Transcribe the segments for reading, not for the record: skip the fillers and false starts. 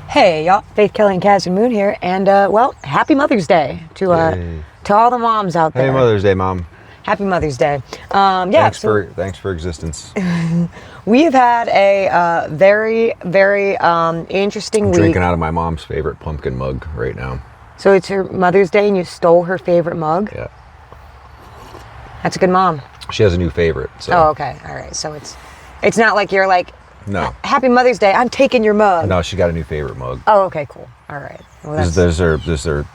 Hey y'all, Faith, Kelly, and Caswyn Moon here, and well, happy Mother's Day to all the moms out there. Happy Mother's Day, Mom. Happy Mother's Day. Thanks for existence. We have had a very interesting week. Drinking out of my mom's favorite pumpkin mug right now. So it's her Mother's Day, and you stole her favorite mug. Yeah. That's a good mom. She has a new favorite. So. Oh, okay, all right. So it's not like you're like, no. Happy Mother's Day, I'm taking your mug. No, she got a new favorite mug. Oh, okay, cool. All right. Well, this is her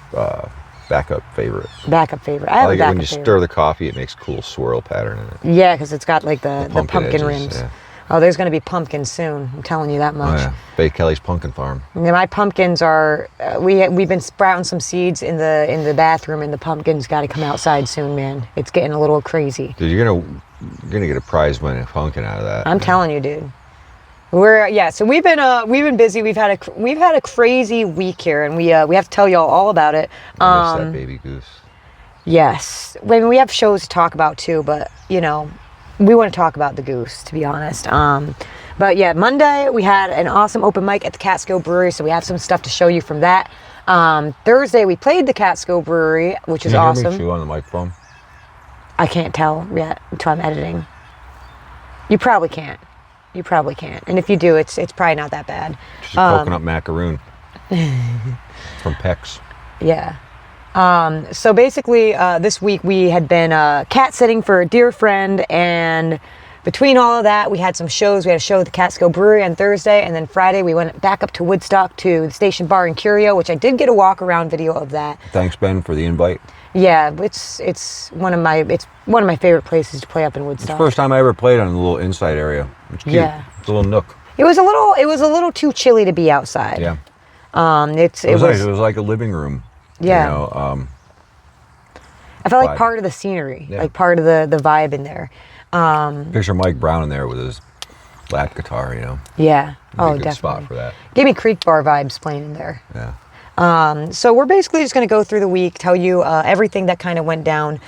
backup favorite. Backup favorite. I like it when you stir the coffee, it makes a cool swirl pattern in it. Yeah, because it's got like the pumpkin edges, rims. Yeah. Oh, there's going to be pumpkins soon. I'm telling you that much. Oh, yeah. Faith Kelly's pumpkin farm. Yeah, my pumpkins are. We've been sprouting some seeds in the bathroom, and the pumpkins got to come outside soon, man. It's getting a little crazy. Dude, you're gonna get a prize winning pumpkin out of that. I'm telling you, dude. So we've been busy. We've had a crazy week here, and we have to tell y'all all about it. I miss that baby goose. Yes, we have shows to talk about too, but we want to talk about the goose, to be honest. But yeah, Monday we had an awesome open mic at the Catskill Brewery, so we have some stuff to show you from that. Thursday we played the Catskill Brewery, which is awesome. Can you hear me chew on the microphone? I can't tell yet until I'm editing. You probably can't. And if you do, it's probably not that bad. Just a coconut macaroon from Pecs. Yeah. So basically, this week we had been cat sitting for a dear friend, and between all of that, we had some shows. We had a show at the Catskill Brewery on Thursday, and then Friday we went back up to Woodstock to the Station Bar Curio, which I did get a walk around video of that. Thanks, Ben, for the invite. Yeah, it's one of my favorite places to play up in Woodstock. It's the first time I ever played on the little inside area. It's cute. Yeah. It's a little nook. It was a little too chilly to be outside. Yeah. It was nice. It was like a living room. Yeah. I felt like part of the scenery, like part of the vibe in there. Picture Mike Brown in there with his lap guitar, Yeah. Oh, good definitely. Spot for that. Gave me Creek Bar vibes playing in there. Yeah. So we're basically just going to go through the week, tell you everything that kind of went down,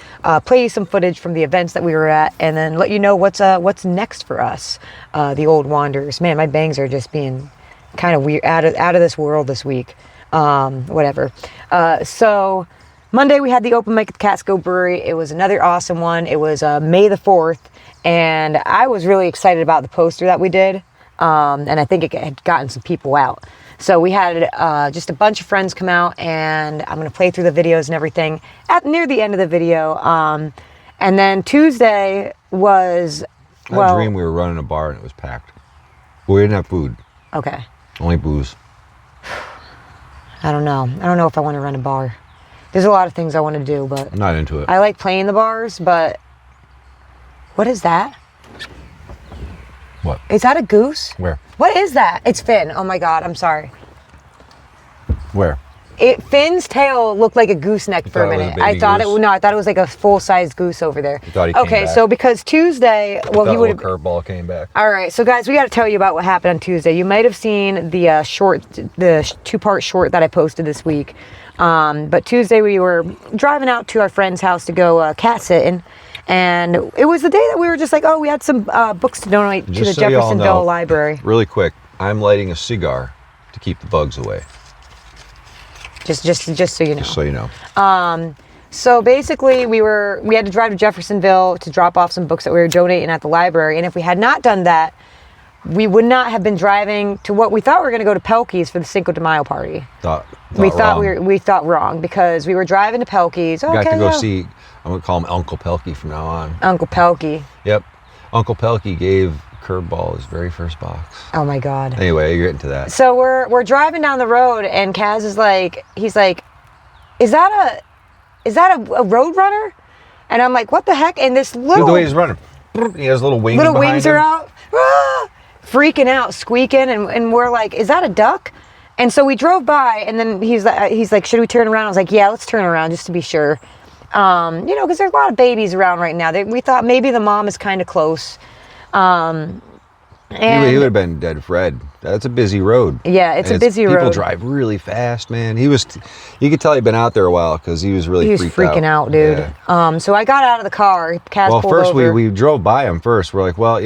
play you some footage from the events that we were at, and then let you know what's next for us, the old Wanderers. Man, my bangs are just being kind of weird, out of this world this week. Whatever. So Monday we had the open mic at the Catskill Brewery. It was another awesome one. It was May the 4th, and I was really excited about the poster that we did, and I think it had gotten some people out. So we had just a bunch of friends come out, and I'm going to play through the videos and everything near the end of the video. And then Tuesday was, I dreamed we were running a bar and it was packed. We didn't have food. Okay. Only booze. I don't know if I want to run a bar. There's a lot of things I want to do, but I'm not into it. I like playing the bars, but what is that? What? Is that a goose? Where? What is that? It's Finn. Oh my God, I'm sorry. Where? Finn's tail looked like a gooseneck for a minute. I thought it was like a full-sized goose over there. You thought he came back? So because Tuesday, well, he would have. Curveball came back. All right, so guys, we got to tell you about what happened on Tuesday. You might have seen the two-part short that I posted this week. But Tuesday we were driving out to our friend's house to go cat sitting. And it was the day that we were just like, oh, we had some books to donate to the Jeffersonville Library. Really quick, I'm lighting a cigar to keep the bugs away. Just so you know. Just so you know. So basically, we had to drive to Jeffersonville to drop off some books that we were donating at the library. And if we had not done that, we would not have been driving to what we thought we were going to go to Pelkey's for the Cinco de Mayo party. We thought wrong because we were driving to Pelkey's. Got to go see. I'm going to call him Uncle Pelkey from now on. Uncle Pelkey. Yep. Uncle Pelkey gave Curveball his very first box. Oh my God. Anyway, you're getting to that. So we're driving down the road, and Kaz is like, is that a road runner? And I'm like, what the heck? And this little... Look the way he's running. He has little wings behind wings him. are out. Ah! Freaking out, squeaking, and we're like, is that a duck? And so we drove by, and then he's like, should we turn around? I was like, yeah, let's turn around just to be sure. Because there's a lot of babies around right now. We thought maybe the mom is kind of close. And he would have been dead Fred. That's a busy road. Yeah, it's a busy road. People drive really fast, man. You could tell he'd been out there a while because he was really freaking out, dude. Yeah. So I got out of the car. Kaz pulled first over. we drove by him first. We're like, well,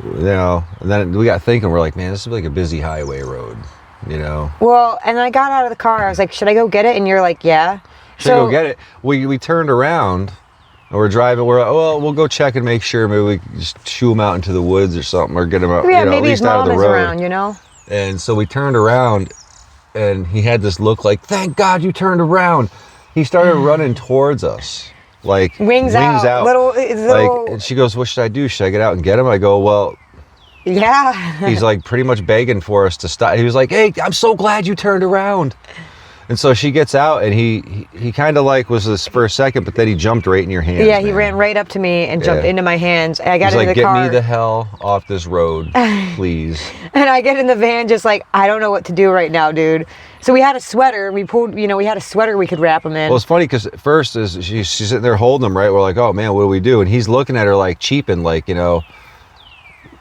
you know, and then we got thinking, we're like, man, this is like a busy highway road, you know. Well, and I got out of the car. I was like, should I go get it? And you're like, yeah. Should I go get it? We turned around and we're driving. We're like, well, we'll go check and make sure. Maybe we can just shoo him out into the woods or something, or get him out, Yeah, you know, maybe at least his out mom of the is road. around, you know. And so we turned around, and he had this look like, thank God you turned around. He started running towards us, like Wings out. Little. Like, and she goes, what should I do? Should I get out and get him? I go, well, yeah. he's like pretty much begging for us to stop. He was like, hey, I'm so glad you turned around. And so she gets out, and he kind of like was this for a second, but then he jumped right in your hands. Yeah, he ran right up to me and jumped into my hands. And I got He's into like, the car. get me the hell off this road, please. And I get in the van just like, I don't know what to do right now, dude. So we had a sweater. We pulled, you know, we had a sweater we could wrap him in. Well, it's funny because at first is she's sitting there holding him, right? We're like, oh man, what do we do? And he's looking at her like cheaping, like, you know,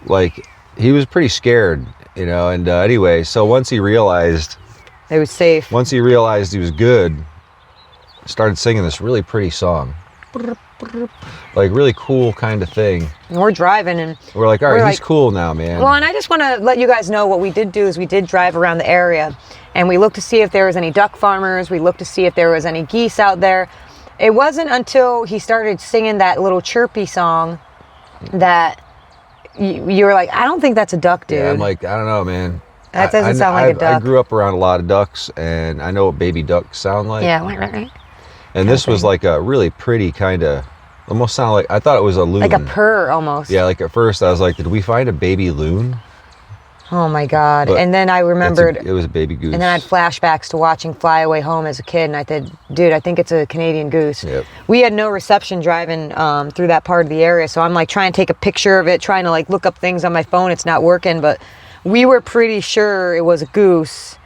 like he was pretty scared, you know. And anyway, so once he realized it was safe. Once he realized he was good, started singing this really pretty song. Like really cool kind of thing. And we're driving and we're like, all right, he's cool now, man. Well, and I just want to let you guys know what we did do is we did drive around the area and we looked to see if there was any duck farmers. We looked to see if there was any geese out there. It wasn't until he started singing that little chirpy song that you were like, I don't think that's a duck, dude. Yeah, I'm like, I don't know, man. That doesn't sound like a duck. I grew up around a lot of ducks, and I know what baby ducks sound like. Yeah, right. And this was like a really pretty kind of, almost sounded like, I thought it was a loon. Like a purr almost. Yeah, like at first I was like, did we find a baby loon? Oh my God. But and then I remembered. It was a baby goose. And then I had flashbacks to watching Fly Away Home as a kid, and I said, dude, I think it's a Canadian goose. Yep. We had no reception driving through that part of the area, so I'm like trying to take a picture of it, trying to like look up things on my phone. It's not working, but we were pretty sure it was a goose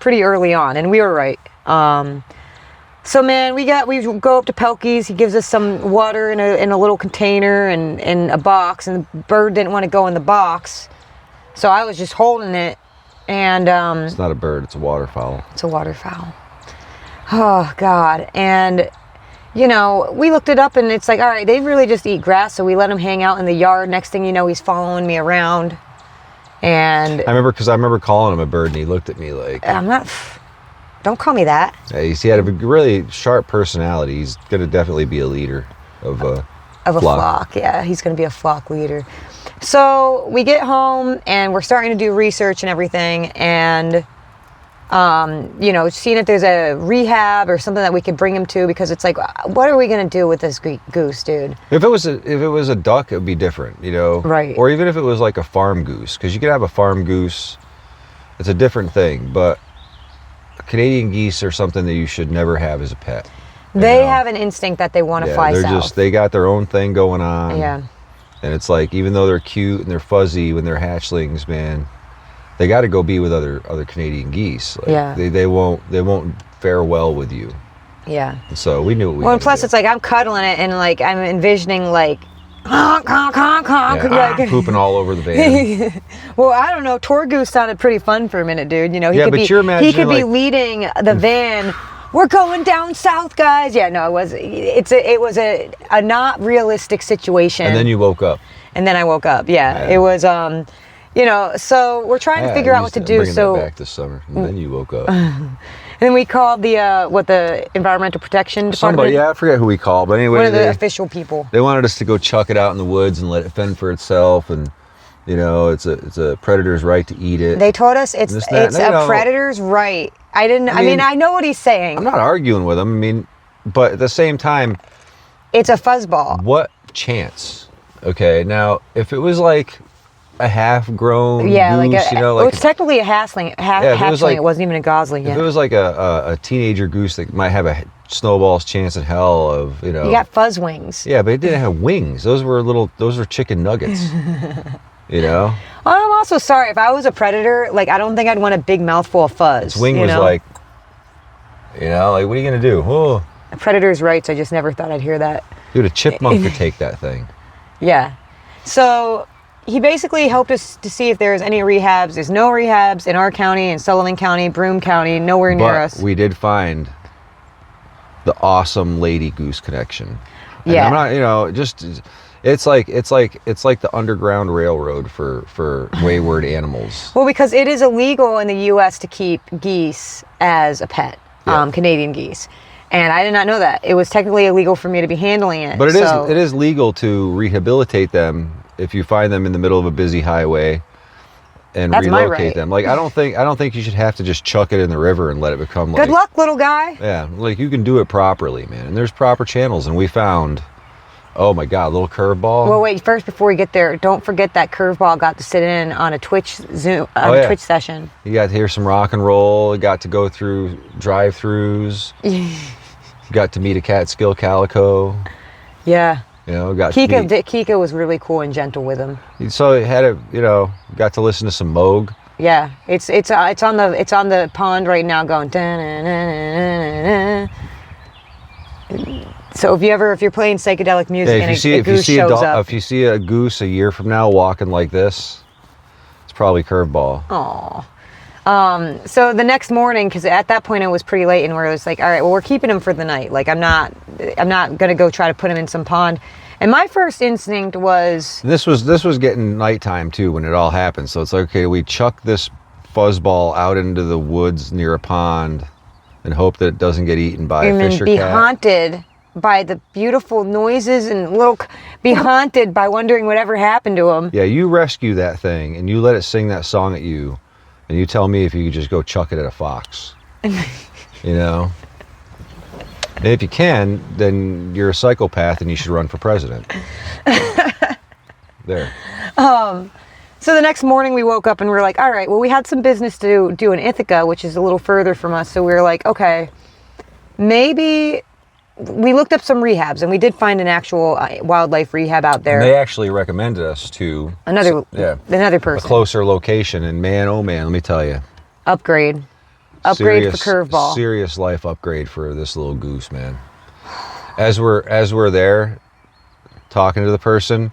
pretty early on, and we were right. So man, we go up to Pelkey's. He gives us some water in a little container and in a box, and the bird didn't want to go in the box, so I was just holding it. And it's not a bird; it's a waterfowl. It's a waterfowl. Oh God! And you know, we looked it up, and it's like, all right, they really just eat grass, so we let him hang out in the yard. Next thing you know, he's following me around. And I remember calling him a bird, and he looked at me like, I'm not. Don't call me that. He had a really sharp personality. He's going to definitely be a leader of a flock. Yeah, he's going to be a flock leader. So we get home and we're starting to do research and everything, and you know, seeing if there's a rehab or something that we could bring him to, because it's like, what are we going to do with this goose, dude? If it was a duck, it would be different, you know. Right. Or even if it was like a farm goose, because you could have a farm goose. It's a different thing, but Canadian geese are something that you should never have as a pet. They have an instinct that they want to fly south. They got their own thing going on. Yeah. And it's like, even though they're cute and they're fuzzy when they're hatchlings, man, they got to go be with other Canadian geese. Like, yeah. They won't fare well with you. Yeah. So we knew what we Well, and plus it's like I'm cuddling it and like I'm envisioning like honk, honk, honk, honk. Yeah, like, pooping all over the van. Well, I don't know. Tour goose sounded pretty fun for a minute, dude. You know, he could be leading the van. We're going down south, guys. Yeah, no, it was a not realistic situation. And then you woke up. And then I woke up. Yeah. It was you know, so we're trying to figure out what to do. So that back this summer, and then you woke up. And then we called the Environmental Protection Department. Somebody, I forget who we called, but anyway, one of the official people. They wanted us to go chuck it out in the woods and let it fend for itself, and you know, it's a predator's right to eat it. They told us it's a predator's right. I mean, I know what he's saying. I'm not arguing with him. I mean, but at the same time, it's a fuzzball. What chance? Okay, now if it was like a half-grown goose, you know, like it's technically a hatchling. It wasn't even a gosling yet. If it was like a teenager goose that might have a snowball's chance in hell of, you know. You got fuzz wings. Yeah, but it didn't have wings. Those were chicken nuggets. You know. Well, I'm also sorry if I was a predator. Like, I don't think I'd want a big mouthful of fuzz. Its wing was like, you know, like, what are you gonna do? Oh. A predator's rights. I just never thought I'd hear that. Dude, a chipmunk could take that thing. Yeah. So he basically helped us to see if there's any rehabs. There's no rehabs in our county, in Sullivan County, Broome County, nowhere near us. We did find the awesome Lady Goose connection. And yeah. I'm not, you know, just It's like the Underground Railroad for wayward animals. Well, because it is illegal in the U.S. to keep geese as a pet, Yeah. Canadian geese. And I did not know that. It was technically illegal for me to be handling it. But it is legal to rehabilitate them if you find them in the middle of a busy highway and That's my relocate right. them. Like I don't think you should have to just chuck it in the river and let it become like Good luck, little guy. Yeah, like you can do it properly, man. And there's proper channels, and we found, oh my God, little curveball. Well, wait. First, before we get there, don't forget that Curveball got to sit in on a Twitch Twitch session. You got to hear some rock and roll. You got to go through drive-throughs. Got to meet a Catskill calico. Yeah. You know, Kika was really cool and gentle with him. So it had got to listen to some Moog. Yeah, it's on the pond right now going. So if you're playing psychedelic music and a goose shows up, if you see a goose a year from now walking like this, it's probably Curveball. Aw. So the next morning, because at that point it was pretty late, and we're just like, all right, well, we're keeping him for the night. Like I'm not gonna go try to put him in some pond. And my first instinct was This was getting nighttime too when it all happened. So it's like, okay, we chuck this fuzzball out into the woods near a pond and hope that it doesn't get eaten by a fish or be cat. haunted by the beautiful noises and be haunted by wondering whatever happened to him. Yeah, you rescue that thing and you let it sing that song at you, and you tell me if you could just go chuck it at a fox. You know? And if you can, then you're a psychopath and you should run for president. There. So the next morning we woke up and we were like, all right, well, we had some business to do in Ithaca, which is a little further from us. So we were like, okay, maybe we looked up some rehabs, and we did find an actual wildlife rehab out there. And they actually recommended us to Another person. a closer location. And man, oh man, let me tell you. Upgrade for Curveball. Serious life upgrade for this little goose, man. As we're there talking to the person,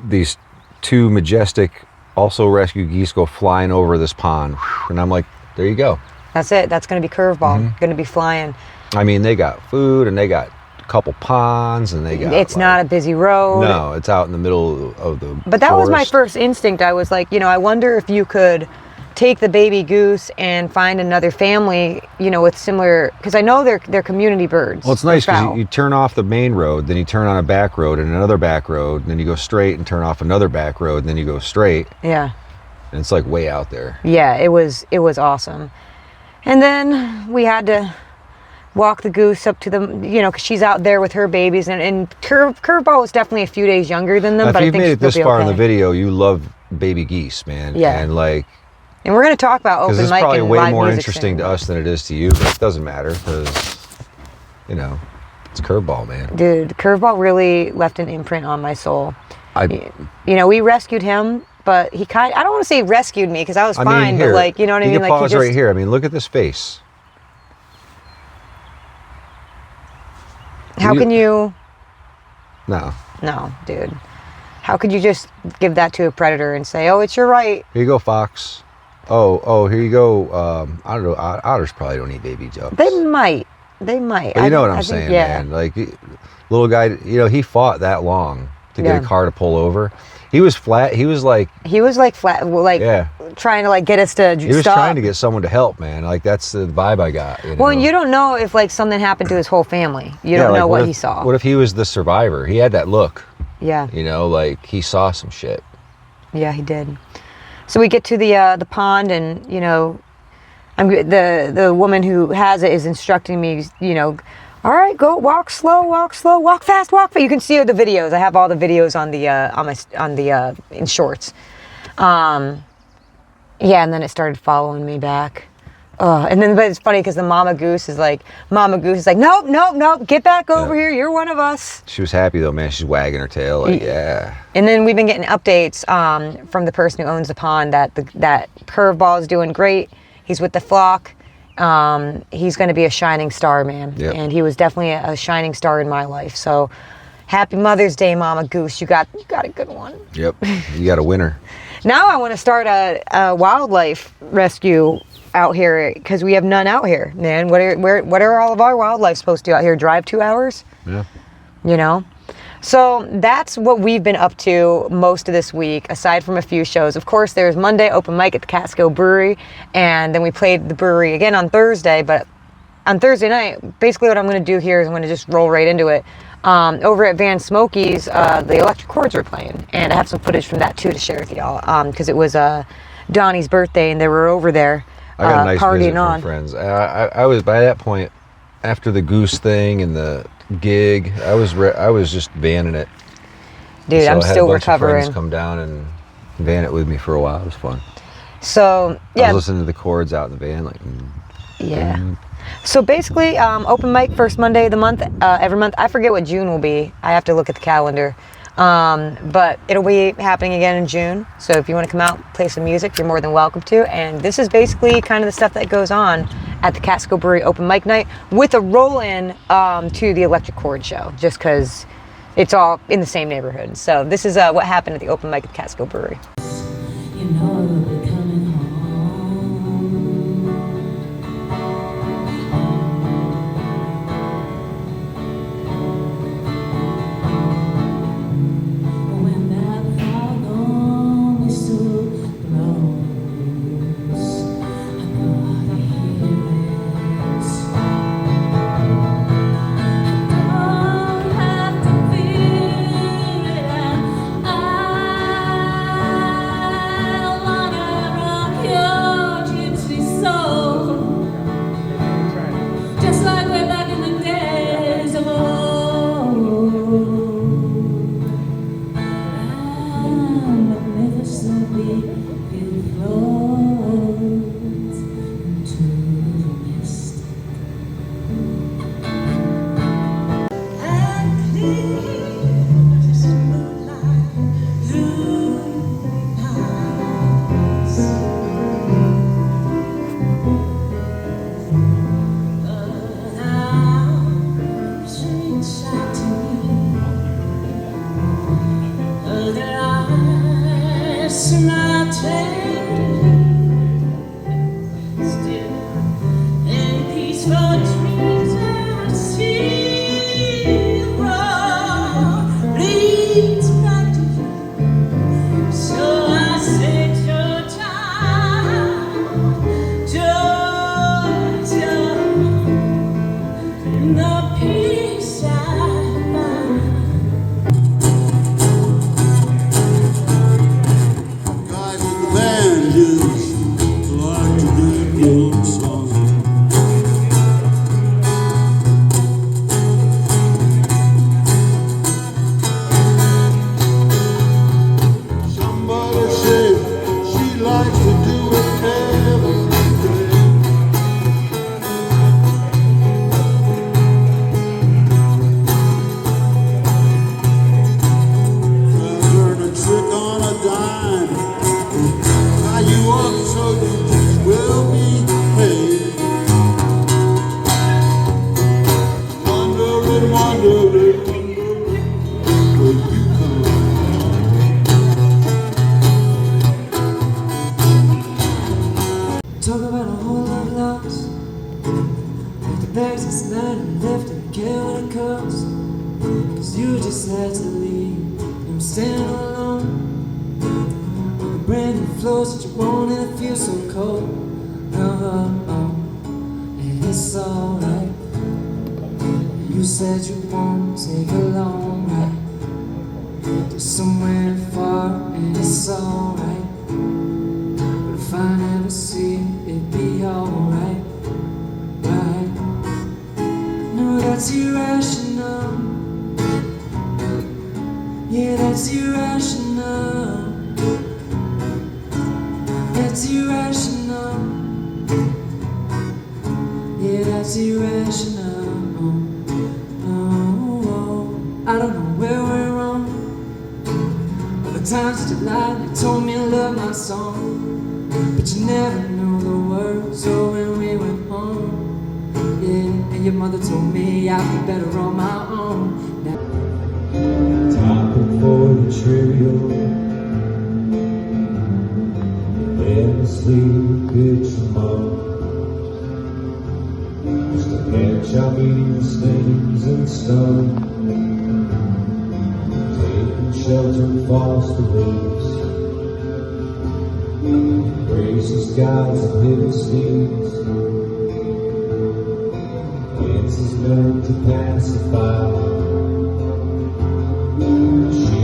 these two majestic, also rescued geese go flying over this pond, and I'm like, there you go. That's it. That's going to be Curveball. Mm-hmm. Going to be flying. I mean, they got food and they got a couple ponds and they got. It's not a busy road. No, it's out in the middle of the. But that was my forest. first instinct. I was like, I wonder if you could take the baby goose and find another family, with similar, because I know they're community birds. Well, it's nice because you turn off the main road, then you turn on a back road and another back road, and then you go straight and turn off another back road, and then you go straight. Yeah. And it's like way out there. Yeah, it was awesome. And then we had to walk the goose up to the, because she's out there with her babies, and Curveball was definitely a few days younger than them. Now, but if I you've think made it this she'll be far in okay. the video, you love baby geese, man. Yeah. And And we're going to talk about because open it's mic probably and way live more music interesting soon. to us than it is to you, but it doesn't matter because, it's Curveball, man. Dude, Curveball really left an imprint on my soul. We rescued him, but I don't want to say rescued me because I was fine, here, but you know what I mean? You can Like pause right here. I mean, look at this face. How can you? No. No, dude. How could you just give that to a predator and say, "Oh, it's your right"? Here you go, fox. Oh, here you go. I don't know. Otters probably don't eat baby ducks. They might. But you know what I'm saying, man. Like, little guy, he fought that long to get a car to pull over. He was flat. He was like flat, trying to get us to stop. He was trying to get someone to help, man. Like, that's the vibe I got. Well, and you don't know if something happened to his whole family. You don't know what he saw. What if he was the survivor? He had that look. Yeah. He saw some shit. Yeah, he did. So we get to the pond, and the woman who has it is instructing me, all right, go walk slow, walk fast, walk fast. You can see the videos. I have all the videos on the in shorts. And then it started following me back. But it's funny because the mama goose is like, nope, get back over here. You're one of us. She was happy though, man. She's wagging her tail, like, yeah. And then we've been getting updates from the person who owns the pond that that Curveball is doing great. He's with the flock. He's going to be a shining star, man. Yep. And he was definitely a shining star in my life. So happy Mother's Day, Mama Goose. You got a good one. Yep, you got a winner. Now I want to start a wildlife rescue out here because we have none out here, man. What are all of our wildlife supposed to do out here? Drive 2 hours? Yeah. So that's what we've been up to most of this week, aside from a few shows. Of course, there's Monday open mic at the Catskill Brewery, and then we played the brewery again on Thursday. But on Thursday night, basically what I'm going to do here is I'm going to just roll right into it. Over at Van Smokey's, the Electric Chords were playing, and I have some footage from that too to share with y'all, because it was Donnie's birthday, and they were over there I got a nice partying visit on. from friends. I was, by that point, after the Goose thing and the gig, I was just vanning it. Dude, so I'm I had still a bunch of recovering. friends come down and van it with me for a while. It was fun. So I yeah, was listening to the chords out in the van, like. yeah. So basically, open mic first Monday of the month, every month. I forget what June will be. I have to look at the calendar. But it'll be happening again in June. So if you want to come out, play some music, you're more than welcome to. And this is basically kind of the stuff that goes on at the Catskill Brewery open mic night, with a roll-in to the Electric Chord show, just because it's all in the same neighborhood. So this is what happened at the open mic at the Catskill Brewery. You know we're coming home. When that fog on me still blows, I know how to hear it. Don't have to feel it, and I wanna rock your gypsy soul, just like way back in the days of old. And magnificently it floats into the mist. And clears moonlight through pines. Now she reached out to me. Their eyes smile tenderly. Still in peaceful dreams I see the road leads back to you. So I set your child, Georgia, in the peace I find. Guys in the band just like to get your song. Somebody said she likes to do it every day. Turn a trick on a dime. Tie you up so you just will be paid. Wondering where you come. Talk about a whole lot of loss. With the bags this night and left and care when it comes. Cause you just had to leave. I'm standing alone. On the brand new floors that you want and it feels so cold. And it's alright. You said you won't take a long ride to somewhere far, and it's alright. But if I never see it, it'd be alright, right? No, that's irrational. Yeah, that's irrational. That's irrational. Yeah, that's irrational. Oh, I don't know where we're wrong. All the times that you lied, you told me you loved my song, but you never knew the words. So when we went home, yeah, and your mother told me I'd be better on my own. Now, Topic for the trivial, then sleep, it's a month. Just a catch, I mean, things and stuff. shelter falls to leaves. Graces gods and hidden steeds. Dances meant to pacify. She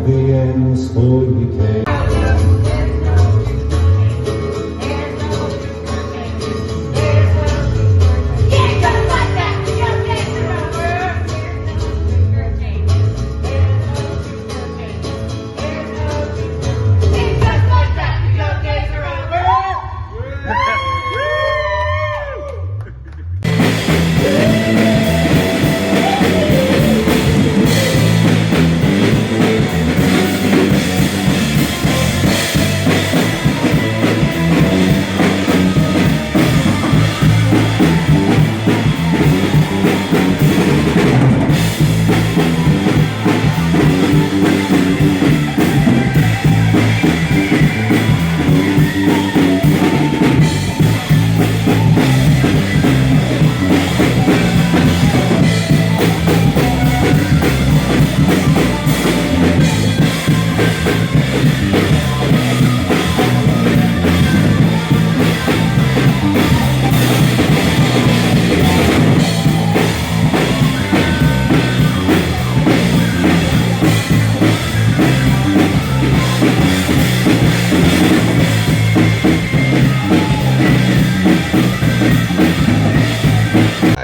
the end was full became.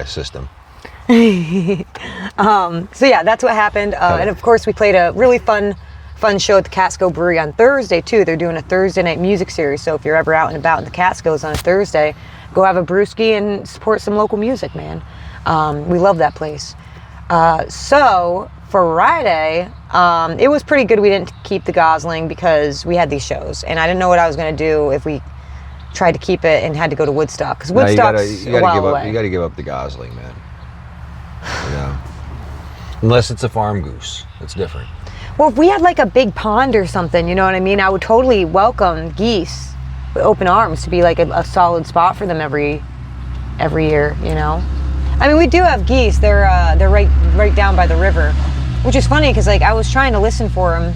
System. So yeah, that's what happened. And of course, we played a really fun show at the Catskill Brewery on Thursday too. They're doing a Thursday night music series. So if you're ever out and about in the Catskills on a Thursday, go have a brewski and support some local music, man. We love that place. So for Friday, it was pretty good. We didn't keep the Gosling because we had these shows, and I didn't know what I was going to do if we tried to keep it and had to go to Woodstock, because Woodstock's a while away. You got to give up the Gosling, man. You know, unless it's a farm goose, it's different. Well, if we had like a big pond or something, you know what I mean, I would totally welcome geese with open arms to be like a solid spot for them every year. You know, I mean, we do have geese. They're right down by the river, which is funny because like I was trying to listen for them,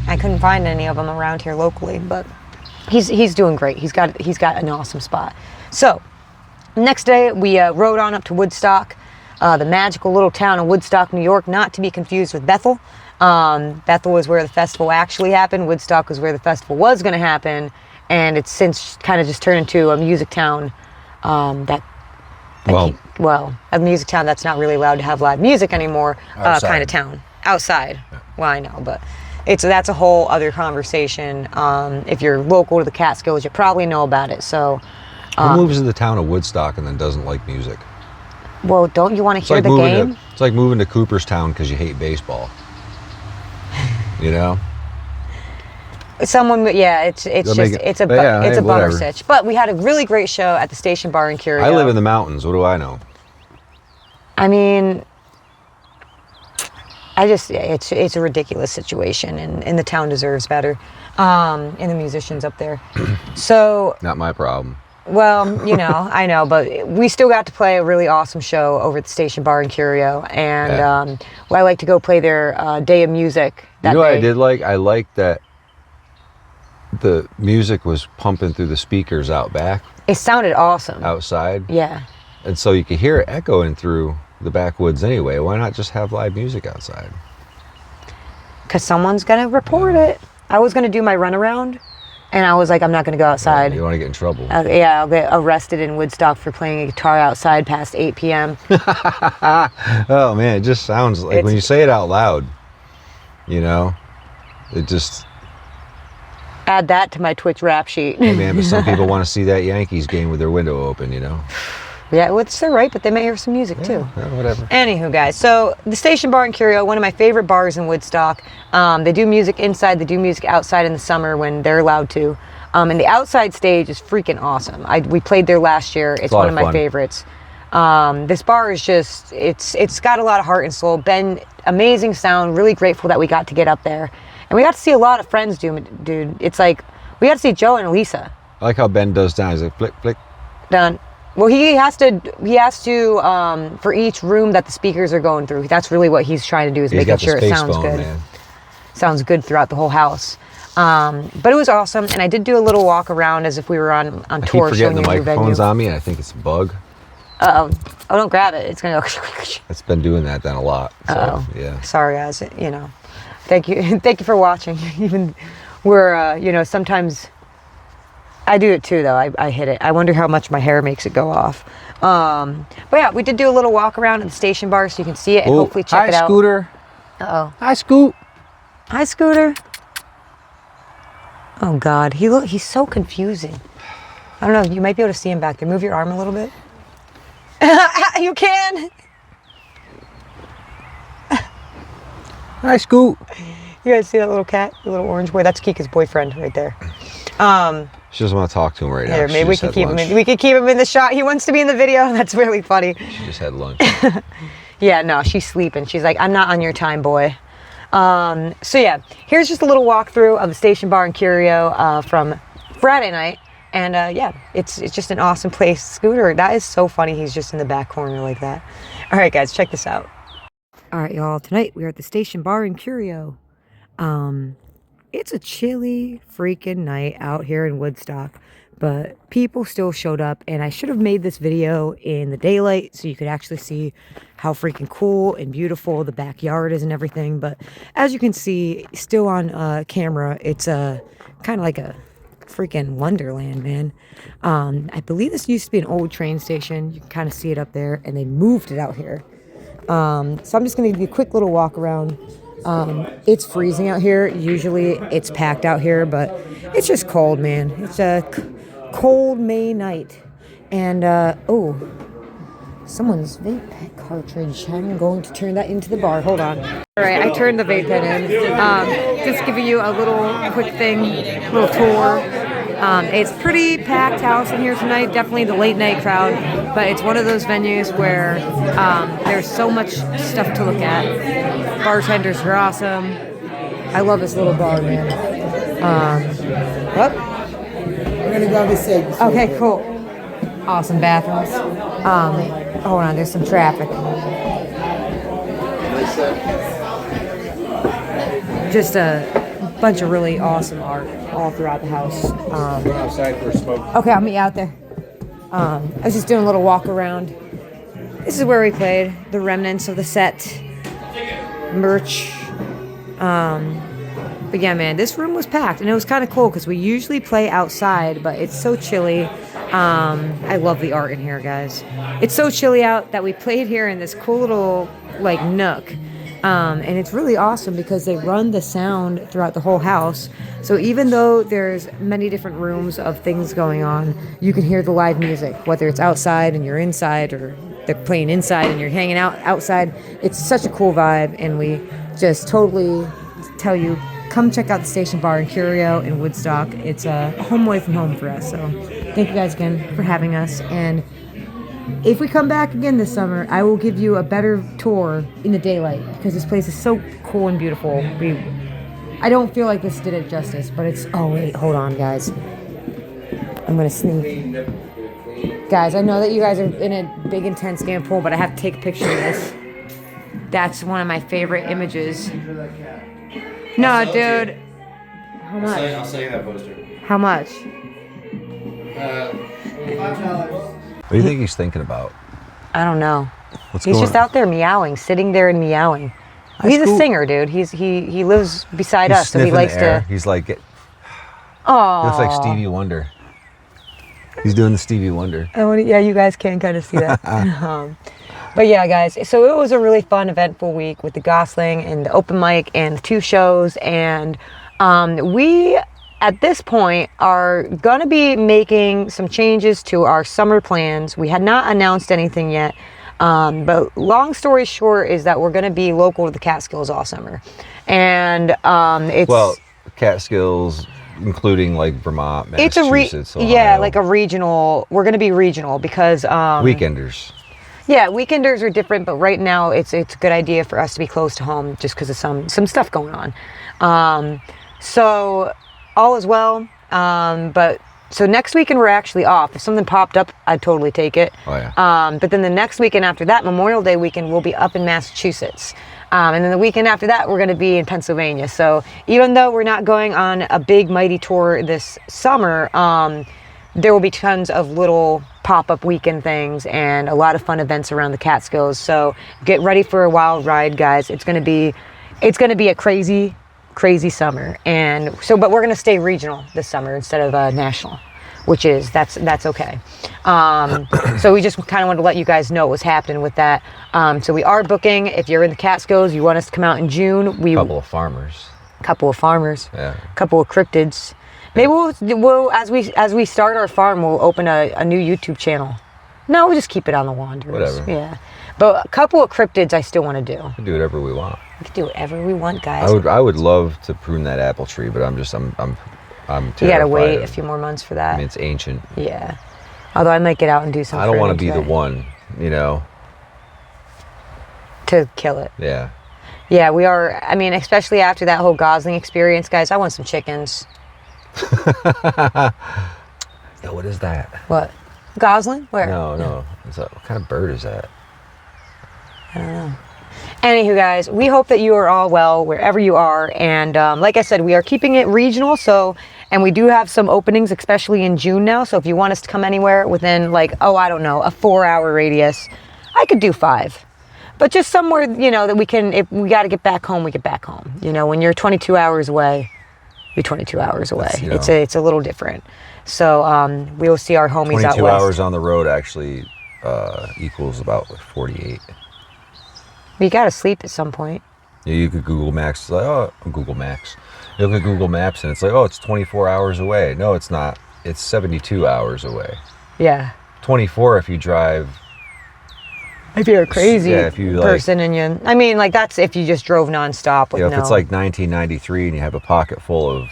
I couldn't find any of them around here locally, but. He's doing great. He's got an awesome spot. So next day we rode on up to Woodstock, the magical little town of Woodstock, New York, not to be confused with Bethel. Bethel was where the festival actually happened. Woodstock was where the festival was going to happen, and it's since kind of just turned into a music town. A music town that's not really allowed to have live music anymore. Kind of town outside. Yeah. Well, I know, but. That's a whole other conversation. If you're local to the Catskills, you probably know about it. So, who moves to the town of Woodstock and then doesn't like music? Well, don't you want to hear the game? It's like moving to Cooperstown because you hate baseball. You know. It's a bummer stitch. But we had a really great show at the Station Bar Curio. I live in the mountains. What do I know? I mean. It's a ridiculous situation, and the town deserves better, and the musicians up there. So not my problem. Well, you know, I know, but we still got to play a really awesome show over at the Station Bar Curio, and I like to go play their day of music. You know what I did like? I liked that the music was pumping through the speakers out back. It sounded awesome. Outside. Yeah. And so you could hear it echoing through the backwoods anyway. Why not just have live music outside? Because someone's going to report it. I was going to do my runaround, and I was like, I'm not going to go outside. Yeah, you want to get in trouble. I'll get arrested in Woodstock for playing a guitar outside past 8 p.m. Oh, man, it just sounds like when you say it out loud, you know, it just... Add that to my Twitch rap sheet. Hey man, but some people want to see that Yankees game with their window open, you know? Yeah, well, it's their right, but they may hear some music too. Yeah, whatever. Anywho, guys, so the Station Bar Curio, one of my favorite bars in Woodstock. They do music inside, they do music outside in the summer when they're allowed to. And the outside stage is freaking awesome. We played there last year. It's one of my favorites. This bar is just, it's got a lot of heart and soul. Ben, amazing sound, really grateful that we got to get up there. And we got to see a lot of friends, dude. It's like, we got to see Joe and Elisa. I like how Ben does down. He's like, flick, flick. Done. Well, he has to, for each room that the speakers are going through, that's really what he's trying to do, is making sure it sounds good. Man. Sounds good throughout the whole house. But it was awesome, and I did do a little walk around as if we were on tour. I keep forgetting the microphone's on me, and I think it's a bug. Uh-oh. Oh, don't grab it. It's going to go. It's been doing that then a lot. So, yeah. Sorry, guys. You know, thank you for watching. Even we're, sometimes I do it too, though. I hit it. I wonder how much my hair makes it go off. But yeah, we did do a little walk around at the station bar so you can see it and hopefully check it out. Hi, Scooter. Uh-oh. Hi, Scoot. Hi, Scooter. Oh, God. He's so confusing. I don't know. You might be able to see him back there. Move your arm a little bit. You can. Hi, Scoot. You guys see that little cat? The little orange boy? That's Kika's boyfriend right there. She doesn't want to talk to him right now. Here, maybe we can keep him in. We could keep him in the shot. He wants to be in the video. That's really funny. She just had lunch. Yeah, no, she's sleeping. She's like, I'm not on your time, boy. So yeah, here's just a little walkthrough of the Station Bar Curio from Friday night. And yeah, it's just an awesome place. Scooter, that is so funny. He's just in the back corner like that. All right, guys, check this out. All right, y'all. Tonight we are at the Station Bar Curio. It's a chilly freaking night out here in Woodstock, but people still showed up, and I should have made this video in the daylight so you could actually see how freaking cool and beautiful the backyard is and everything. But as you can see, still on camera, it's kind of like a freaking wonderland, man. I believe this used to be an old train station. You can kind of see it up there, and they moved it out here. So I'm just going to give you a quick little walk around. It's freezing out here. Usually it's packed out here, but it's just cold, man. It's a cold May night. And, oh, someone's vape cartridge. I'm going to turn that into the bar. Hold on. All right, I turned the vape pen in. Just giving you a little quick thing, little tour. It's pretty packed house in here tonight, definitely the late night crowd, but it's one of those venues where there's so much stuff to look at. Bartenders are awesome. I love this little bar, man. We're gonna go this way. Okay, cool. Awesome bathrooms. Hold on, there's some traffic. Just a bunch of really awesome art all throughout the house. Outside for a smoke. Okay, I'll meet you out there. I was just doing a little walk around. This is where we played, the remnants of the set, merch. But yeah, man, this room was packed, and it was kind of cool because we usually play outside, but it's so chilly. I love the art in here, guys. It's so chilly out that we played here in this cool little like nook. And it's really awesome because they run the sound throughout the whole house. So even though there's many different rooms of things going on, you can hear the live music, whether it's outside and you're inside, or they're playing inside and you're hanging out outside. It's such a cool vibe, and we just totally tell you, come check out the Station Bar Curio in Woodstock. It's a home away from home for us. So thank you guys again for having us. And if we come back again this summer, I will give you a better tour in the daylight because this place is so cool and beautiful. I don't feel like this did it justice, but it's... Oh, wait, hold on, guys. I'm going to sneak. Guys, I know that you guys are in a big, intense game pool, but I have to take a picture of this. That's one of my favorite images. No, dude. How much? I'll sell you that poster. How much? $5. What do you think he's thinking about? I don't know. What's He's going just on? out there meowing, sitting there and meowing. Hi, He's a Scoot. singer, dude. He lives beside He's us, so he sniffing likes the air. to. He's like, he Oh. looks like Stevie Wonder. He's doing the Stevie Wonder. Yeah, you guys can kind of see that. But yeah, guys. So it was a really fun, eventful week with the Gosling and the open mic and the 2 shows, and we at this point are going to be making some changes to our summer plans. We had not announced anything yet, but long story short is that we're going to be local to the Catskills all summer. And it's... Well, Catskills, including like Vermont, it's Massachusetts, yeah, like a regional. We're going to be regional because... weekenders. Yeah, weekenders are different, but right now it's a good idea for us to be close to home just because of some stuff going on. So all is well, but so next weekend we're actually off. If something popped up, I'd totally take it. Oh yeah. But then the next weekend after that, Memorial Day weekend, we'll be up in Massachusetts. And then the weekend after that, we're going to be in Pennsylvania. So even though we're not going on a big mighty tour this summer, there will be tons of little pop-up weekend things and a lot of fun events around the Catskills. So get ready for a wild ride, guys. It's going to be a crazy summer. And so, but we're going to stay regional this summer instead of national, which is, that's okay. So we just kind of wanted to let you guys know what was happening with that. So we are booking, if you're in the Catskills, you want us to come out in June. Couple of farmers. Yeah. Couple of cryptids. Maybe we'll as we start our farm, we'll open a new YouTube channel. No, we'll just keep it on the Wanderers. Whatever. Yeah. But a couple of cryptids I still want to do. We can do whatever we want. We can do whatever we want, guys. I would love to prune that apple tree, but I'm terrified. You gotta wait a few more months for that. I mean, it's ancient. Yeah. Although I might get out and do some. I don't want to be today the one, to kill it. Yeah. Yeah, we are. I mean, especially after that whole Gosling experience, guys. I want some chickens. Yo, what is that? What? Gosling? Where? No. What kind of bird is that? Anywho, guys, we hope that you are all well wherever you are. And like I said, we are keeping it regional. And we do have some openings, especially in June now. So if you want us to come anywhere within like, a 4-hour radius, I could do 5. But just somewhere, that we can, if we got to get back home, we get back home. When you're 22 hours away, you're 22 hours away. It's a little different. So we will see our homies out west. 22 hours on the road actually equals about 48. We got to sleep at some point. Yeah, you could Google Maps. It's like, Google Maps. You look at Google Maps and it's like, it's 24 hours away. No, it's not. It's 72 hours away. Yeah. 24 if you drive. If you're a crazy person and that's if you just drove nonstop. If it's like 1993 and you have a pocket full of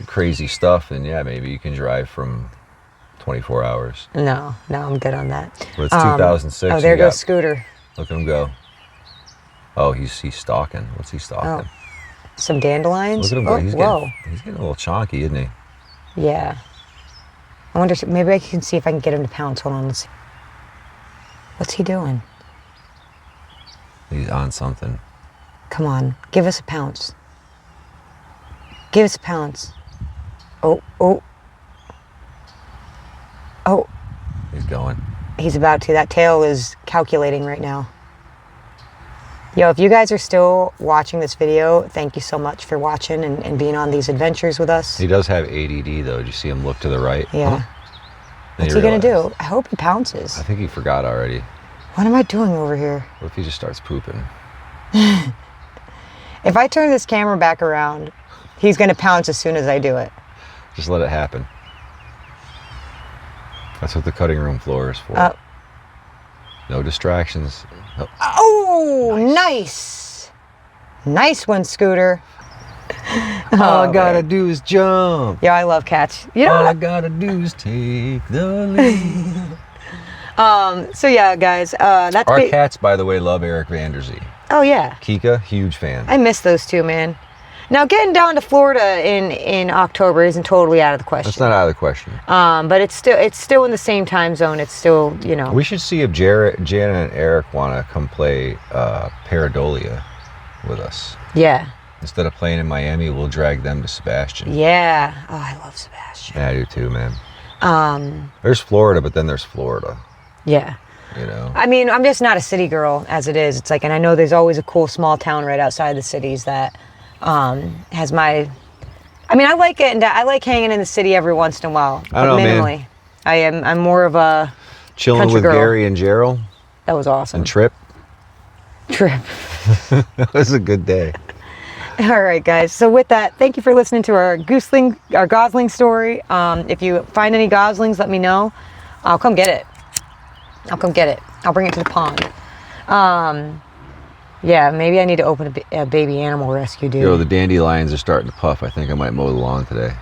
crazy stuff, then yeah, maybe you can drive from 24 hours. No, I'm good on that. But it's 2006. Oh, there goes Scooter. Look at him go. Oh, he's stalking. What's he stalking? Oh, some dandelions. Look at him go. He's getting a little chonky, isn't he? Yeah. I wonder, maybe I can see if I can get him to pounce. Hold on, let's see. What's he doing? He's on something. Come on, give us a pounce. Give us a pounce. Oh. He's going. He's about to. That tail is calculating right now. Yo, if you guys are still watching this video, thank you so much for watching and being on these adventures with us. He does have ADD though. Did you see him look to the right? Yeah. What's he gonna do? I hope he pounces. I think he forgot already. What am I doing over here? What if he just starts pooping? If I turn this camera back around, he's gonna pounce as soon as I do it. Just let it happen. That's what the cutting room floor is for. No distractions. Oh, nice. Nice one, Scooter. All I gotta do is jump. Yeah, I love cats. All I gotta do is take the lead. So yeah, guys, that's our cats, by the way, love Eric Vanderzee. Oh yeah. Kika, huge fan. I miss those two, man. Now getting down to Florida in October isn't totally out of the question. That's not out of the question. But it's still in the same time zone. It's still, We should see if Janet and Eric want to come play Paradolia with us. Yeah. Instead of playing in Miami, we'll drag them to Sebastian. Yeah. Oh, I love Sebastian. Yeah, I do too, man. There's Florida, but then there's Florida. Yeah. I mean, I'm just not a city girl as it is. It's like, and I know there's always a cool small town right outside the cities that has my. I mean, I like it, and I like hanging in the city every once in a while. I don't know, minimally. Man. I'm more of a chilling with girl. Gary and Gerald. That was awesome. And Trip. Trip. That was a good day. All right, guys. So with that, thank you for listening to our Gosling story. If you find any goslings, let me know. I'll come get it. I'll bring it to the pond. Yeah, maybe I need to open a baby animal rescue, dude. Yo, the dandelions are starting to puff. I think I might mow the lawn today.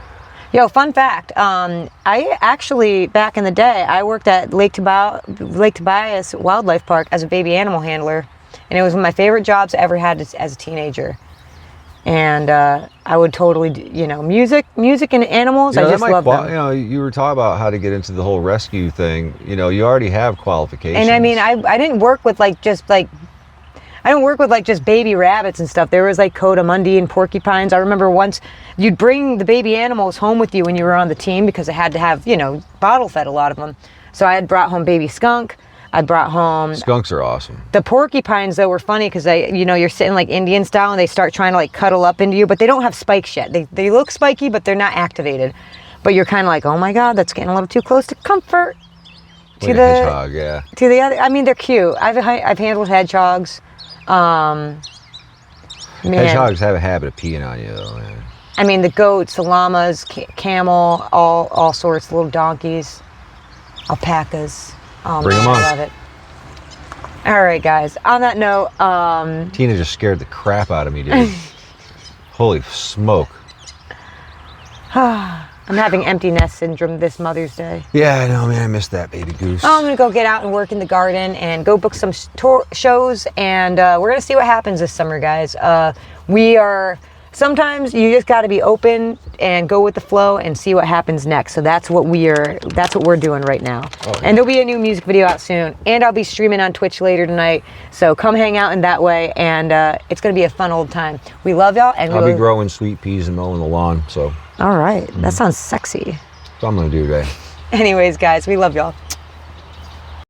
Yo, fun fact. I actually, back in the day, I worked at Lake Tobias Wildlife Park as a baby animal handler. And it was one of my favorite jobs I ever had as a teenager. And I would totally, music and animals, I just love them. You were talking about how to get into the whole rescue thing. You already have qualifications. And I mean, I didn't work with just baby rabbits and stuff. There was like coatimundi and porcupines. I remember once you'd bring the baby animals home with you when you were on the team because I had to have, bottle fed a lot of them. So I had brought home baby skunk. I brought home... Skunks are awesome. The porcupines, though, were funny because you're sitting like Indian style and they start trying to like cuddle up into you, but they don't have spikes yet. They look spiky, but they're not activated. But you're kind of like, oh my God, that's getting a little too close to comfort. Like a hedgehog, yeah. To the other, I mean, they're cute. I've handled hedgehogs. Man. Hedgehogs have a habit of peeing on you, though, man. I mean, the goats, the llamas, camel, all sorts, little donkeys, alpacas. Oh, Bring man, them on. I love it. All right, guys. On that note, Tina just scared the crap out of me, dude. Holy smoke. I'm having empty nest syndrome this Mother's Day. Yeah, I know, man. I missed that baby goose. I'm going to go get out and work in the garden and go book some shows, and we're going to see what happens this summer, guys. Sometimes you just got to be open and go with the flow and see what happens next. So that's what we're doing right now. Oh, yeah. And there'll be a new music video out soon, and I'll be streaming on Twitch later tonight. So come hang out in that way, and it's going to be a fun old time. We love y'all, and I'll be growing sweet peas and mowing the lawn. So. All right, that sounds sexy. That's what I'm gonna do today. Anyways, guys, we love y'all.